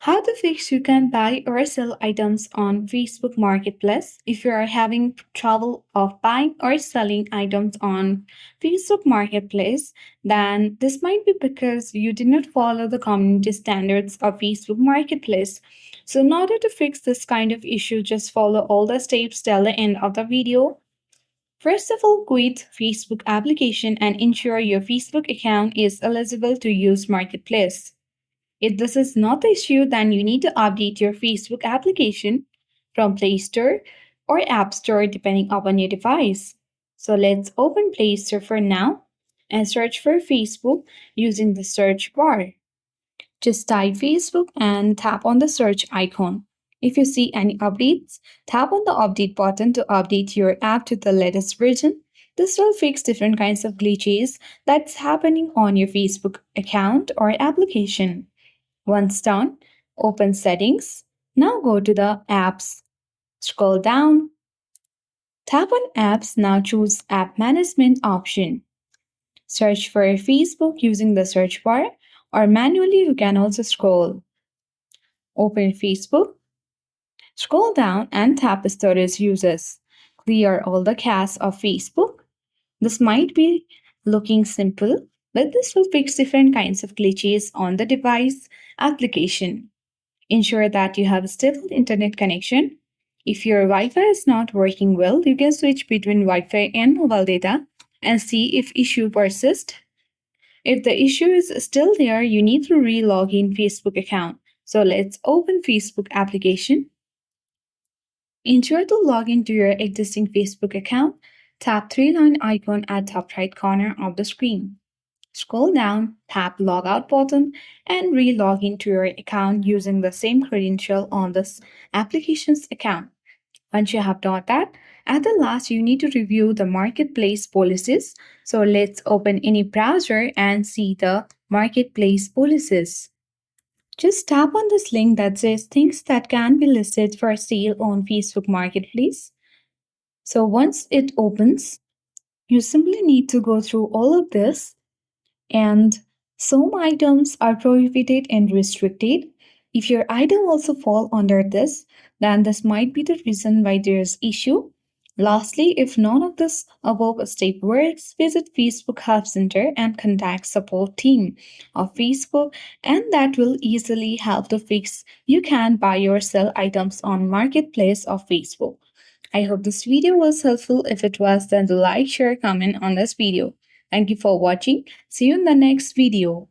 How to fix you can buy or sell items on Facebook Marketplace. If you are having trouble of buying or selling items on Facebook Marketplace, then this might be because you did not follow the community standards of Facebook Marketplace. So in order to fix this kind of issue, just follow all the steps till the end of the video. First of all, quit Facebook application and ensure your Facebook account is eligible to use Marketplace. If this is not the issue, then you need to update your Facebook application from Play Store or App Store depending upon your device. So let's open Play Store for now and search for Facebook using the search bar. Just type Facebook and tap on the search icon. If you see any updates, tap on the update button to update your app to the latest version. This will fix different kinds of glitches that's happening on your Facebook account or application. Once done, open Settings. Now go to the Apps. Scroll down. Tap on Apps. Now choose App Management option. Search for Facebook using the search bar, or manually you can also scroll. Open Facebook. Scroll down and tap Storage Users. Clear all the cache of Facebook. This might be looking simple, but this will fix different kinds of glitches on the device application. Ensure that you have a stable internet connection. If your Wi-Fi is not working well, you can switch between Wi-Fi and mobile data and see if issue persists. If the issue is still there, you need to re-log in Facebook account. So let's open Facebook application. Ensure to log into your existing Facebook account. Tap three-line icon at top right corner of the screen. Scroll down, tap Logout button, and re-log into your account using the same credential on this application's account. Once you have done that, at the last, you need to review the marketplace policies. So let's open any browser and see the marketplace policies. Just tap on this link that says things that can be listed for sale on Facebook Marketplace. So once it opens, you simply need to go through all of this, and some items are prohibited and restricted. If your item also fall under this, then this might be the reason why there's issue. Lastly, if none of this above step works, visit Facebook Help Center and contact support team of Facebook, and that will easily help to fix. You can buy or sell items on marketplace of Facebook. I hope this video was helpful. If it was, then like, share, comment on this video. Thank you for watching. See you in the next video.